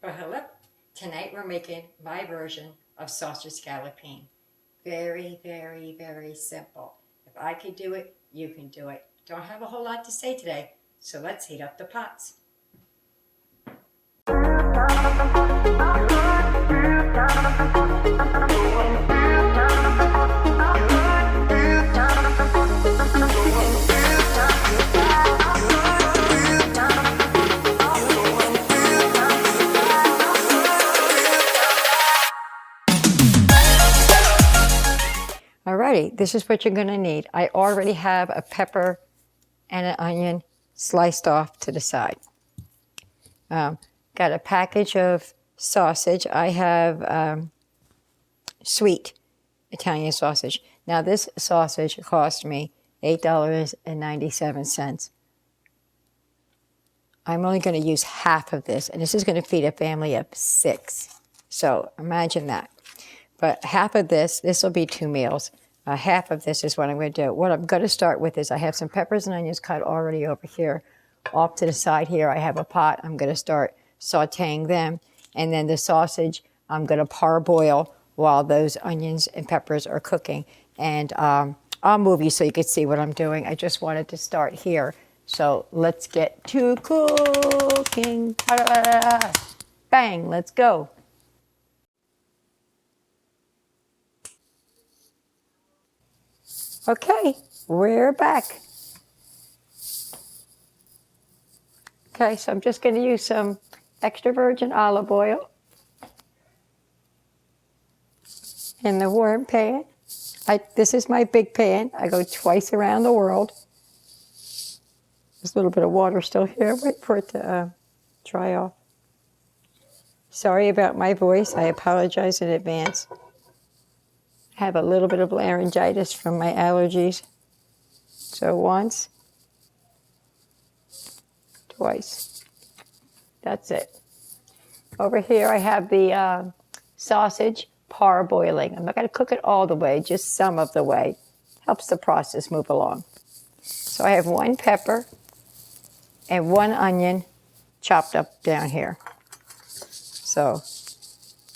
Well, hello. Tonight we're making my version of sausage scallopine. Very, very, very simple. If I could do it, you can do it. Don't have a whole lot to say today, so let's heat up the pots. Alrighty, this is what you're going to need. I already have a pepper and an onion sliced off to the side. Got a package of sausage. I have sweet Italian sausage. Now this sausage cost me $8.97. I'm only going to use half of this, and this is going to feed a family of 6. So imagine that. But half of this will be 2 meals. Half of this is what I'm going to do. What I'm going to start with is I have some peppers and onions cut already over here. Off to the side here, I have a pot. I'm going to start sauteing them. And then the sausage, I'm going to parboil while those onions and peppers are cooking. And I'll move you so you can see what I'm doing. I just wanted to start here. So let's get to cooking. Bang, let's go. Okay, we're back. Okay, so I'm just going to use some extra virgin olive oil in the warm pan. This is my big pan. I go twice around the world. There's a little bit of water still here. Wait for it to dry off. Sorry about my voice. I apologize in advance. I have a little bit of laryngitis from my allergies. So once, twice. That's it. Over here I have the sausage parboiling. I'm not going to cook it all the way, just some of the way. Helps the process move along. So I have 1 pepper and 1 onion chopped up down here. So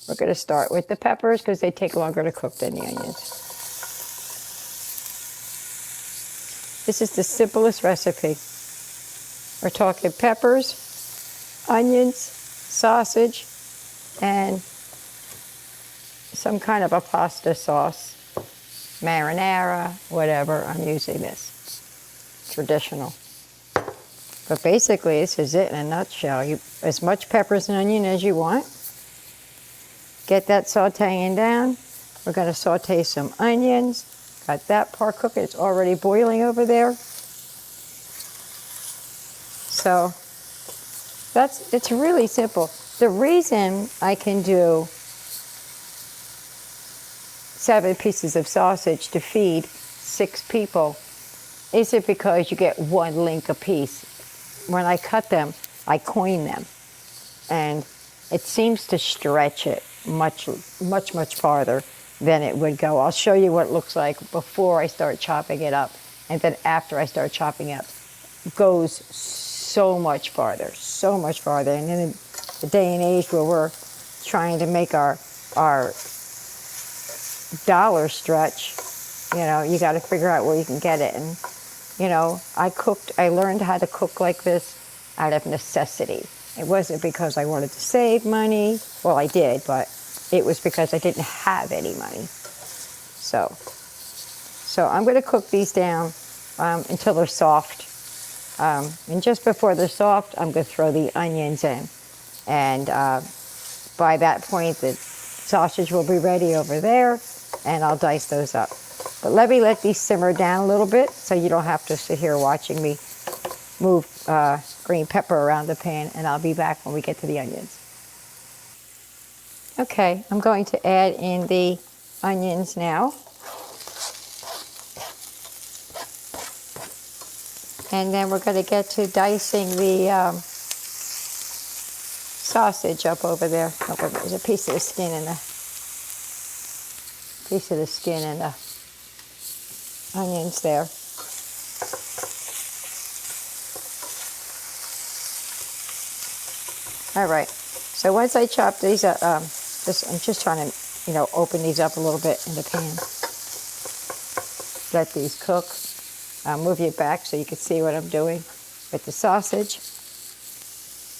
we're going to start with the peppers because they take longer to cook than the onions. This is the simplest recipe. We're talking peppers, onions, sausage, and some kind of a pasta sauce, marinara, whatever. I'm using this. Traditional. But basically, this is it in a nutshell. As much peppers and onion as you want. Get that sauteing down. We're going to saute some onions. Got that part cooking. It's already boiling over there. So it's really simple. The reason I can do 7 pieces of sausage to feed 6 people isn't because you get 1 link a piece. When I cut them, I coin them. And it seems to stretch it much farther than it would go. I'll show you what it looks like before I start chopping it up. And then after I start chopping it up, it goes so much farther. And in the day and age where we're trying to make our dollar stretch, you got to figure out where you can get it. And, I learned how to cook like this out of necessity. It wasn't because I wanted to save money. Well, I did, but it was because I didn't have any money. So I'm going to cook these down until they're soft. And just before they're soft, I'm going to throw the onions in. And by that point, the sausage will be ready over there, and I'll dice those up. But let these simmer down a little bit so you don't have to sit here watching me move green pepper around the pan, and I'll be back when we get to the onions. Okay, I'm going to add in the onions now. And then we're going to get to dicing the sausage up over there. Oh, there's a piece of the skin in the onions there. All right, So once I chop these up, I'm just trying to, open these up a little bit in the pan. Let these cook. I'll move you back so you can see what I'm doing with the sausage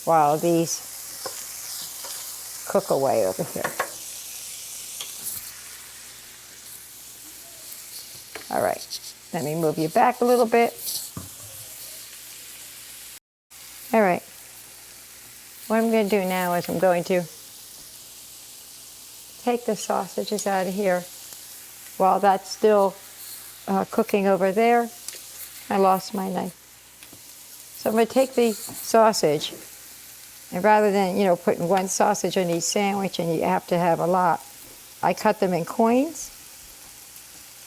while these cook away over here. All right, let me move you back a little bit. All right, what I'm going to do now is I'm going to take the sausages out of here while that's still cooking over there. I lost my knife. So I'm going to take the sausage, and rather than, putting one sausage on each sandwich and you have to have a lot, I cut them in coins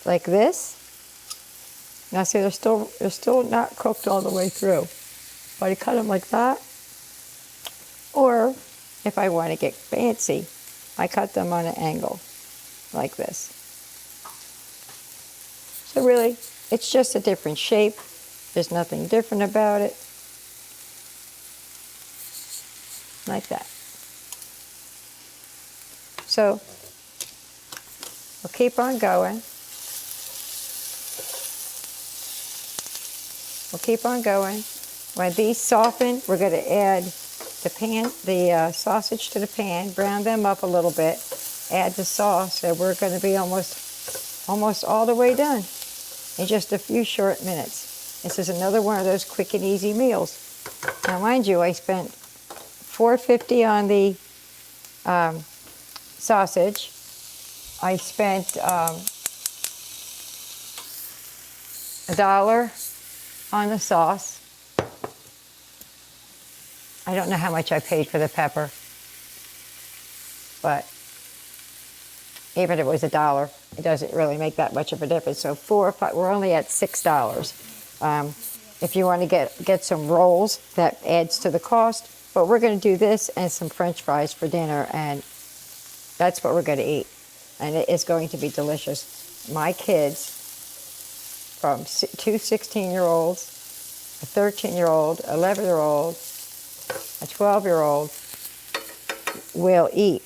like this. Now see, they're still not cooked all the way through, but I cut them like that. Or if I want to get fancy, I cut them on an angle like this. So really, it's just a different shape. There's nothing different about it. Like that. So we'll keep on going. We'll keep on going. When these soften, we're going to add the sausage to the pan, brown them up a little bit, add the sauce, and we're going to be almost all the way done in just a few short minutes. This is another one of those quick and easy meals. Now, mind you, I spent $4.50 on the sausage. I spent $1 on the sauce. I don't know how much I paid for the pepper, but even if it was $1, it doesn't really make that much of a difference. So 4 or 5, we're only at $6. If you want to get some rolls, that adds to the cost. But we're going to do this and some French fries for dinner, and that's what we're going to eat. And it is going to be delicious. My kids, from 2 16-year-olds, a 13-year-old, 11-year-old, a 12-year-old, will eat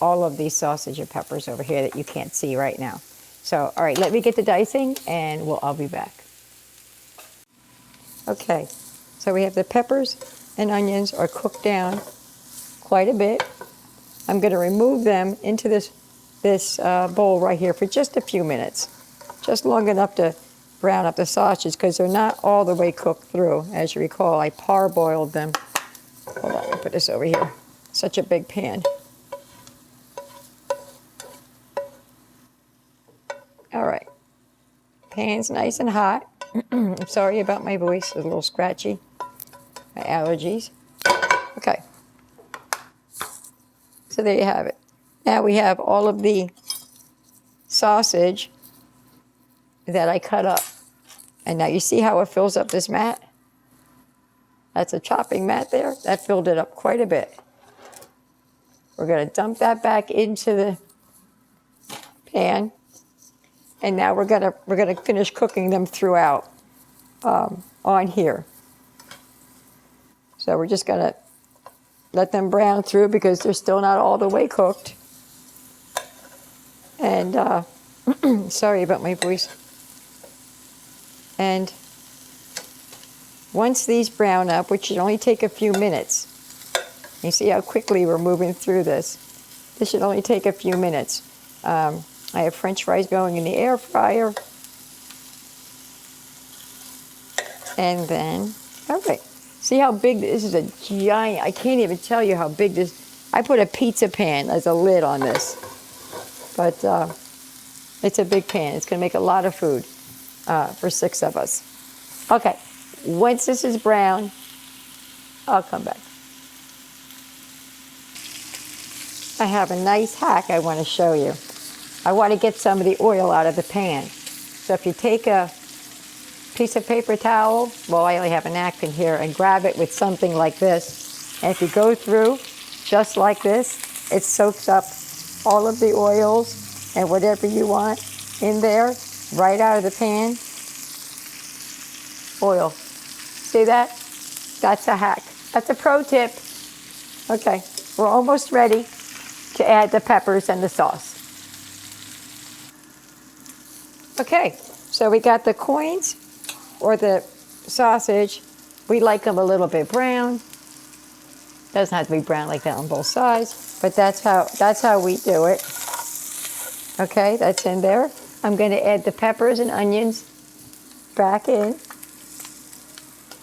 all of these sausage and peppers over here that you can't see right now. So, all right, let me get the dicing, and I'll be back. Okay, so we have the peppers and onions are cooked down quite a bit. I'm going to remove them into this bowl right here for just a few minutes, just long enough to brown up the sausages because they're not all the way cooked through. As you recall, I parboiled them. Hold on, let me put this over here. Such a big pan. All right, pan's nice and hot. I'm sorry about my voice, it's a little scratchy. My allergies. Okay. So there you have it. Now we have all of the sausage that I cut up. And now you see how it fills up this mat? That's a chopping mat there. That filled it up quite a bit. We're going to dump that back into the pan. And now we're gonna finish cooking them throughout on here. So we're just gonna let them brown through because they're still not all the way cooked. And sorry about my voice. And once these brown up, which should only take a few minutes, you see how quickly we're moving through this. This should only take a few minutes. I have French fries going in the air fryer. And then, all right. See how big this is? A giant, I can't even tell you how big this, I put a pizza pan as a lid on this. But it's a big pan. It's going to make a lot of food for 6 of us. Okay, once this is brown, I'll come back. I have a nice hack I want to show you. I want to get some of the oil out of the pan. So if you take a piece of paper towel, well, I only have a napkin here, and grab it with something like this. And if you go through just like this, it soaks up all of the oils and whatever you want in there, right out of the pan. Oil. See that? That's a hack. That's a pro tip. Okay, we're almost ready to add the peppers and the sauce. Okay, so we got the coins or the sausage. We like them a little bit brown. Doesn't have to be brown like that on both sides, but that's how we do it. Okay, that's in there. I'm going to add the peppers and onions back in.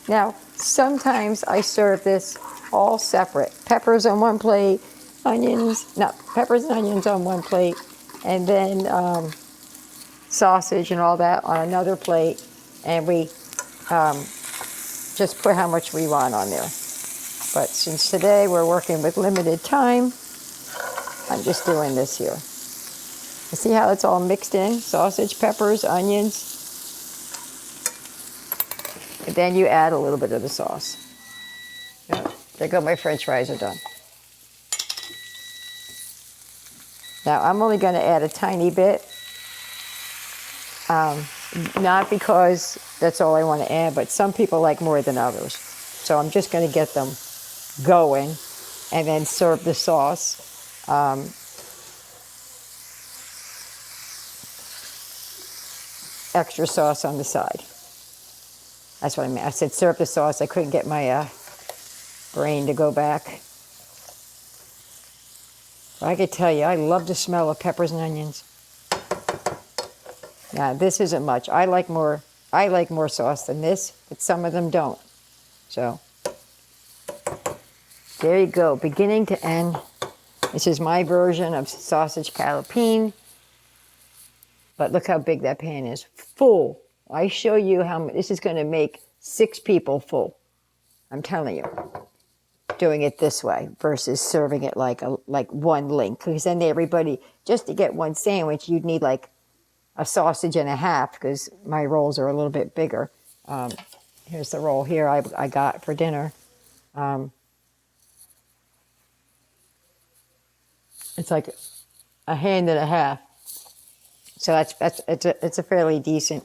Now, sometimes I serve this all separate. Peppers on one plate, peppers and onions on one plate, and then sausage and all that on another plate, and we just put how much we want on there. But since today we're working with limited time, I'm just doing this here. You see how it's all mixed in? Sausage, peppers, onions. And then you add a little bit of the sauce. Yeah, there go, my French fries are done. Now I'm only going to add a tiny bit. Not because that's all I want to add, but some people like more than others. So I'm just going to get them going and then serve the sauce. Extra sauce on the side. That's what I meant. I said serve the sauce. I couldn't get my brain to go back. But I could tell you, I love the smell of peppers and onions. Now, this isn't much. I like more sauce than this, but some of them don't. So, there you go, beginning to end. This is my version of sausage scallopini. But look how big that pan is. Full. I show you how this is going to make 6 people full. I'm telling you. Doing it this way versus serving it like one link. Because then everybody, just to get one sandwich, you'd need like a sausage and a half, because my rolls are a little bit bigger. Here's the roll here I got for dinner. It's like a hand and a half. So it's a fairly decent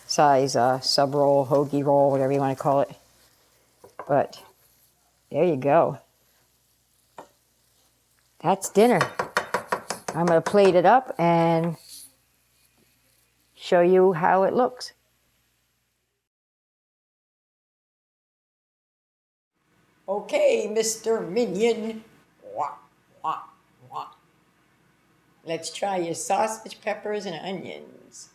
size sub roll, hoagie roll, whatever you want to call it. But there you go. That's dinner. I'm going to plate it up and show you how it looks. Okay, Mr. Minion. Wah, wah, wah. Let's try your sausage, peppers, and onions.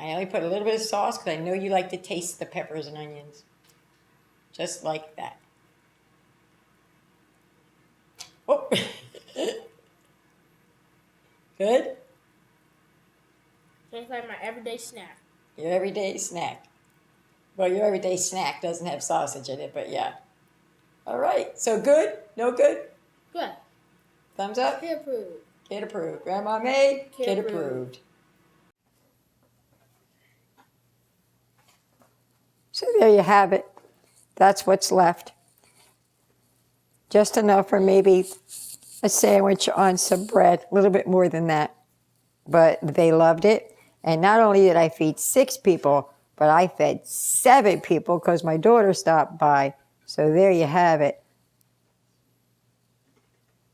I only put a little bit of sauce because I know you like to taste the peppers and onions. Just like that. Oh. Good? Tastes like my everyday snack. Your everyday snack. Well, your everyday snack doesn't have sausage in it, but yeah. All right. So good? No good? Good. Thumbs up? Kid approved. Kid approved. Grandma made? Kid approved. So there you have it. That's what's left. Just enough for maybe a sandwich on some bread. A little bit more than that. But they loved it. And not only did I feed 6 people, but I fed 7 people because my daughter stopped by. So there you have it.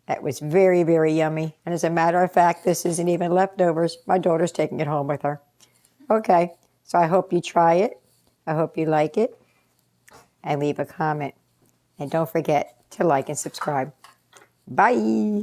That was very, very yummy. And as a matter of fact, this isn't even leftovers. My daughter's taking it home with her. Okay, so I hope you try it. I hope you like it. And leave a comment. And don't forget to like and subscribe. Bye.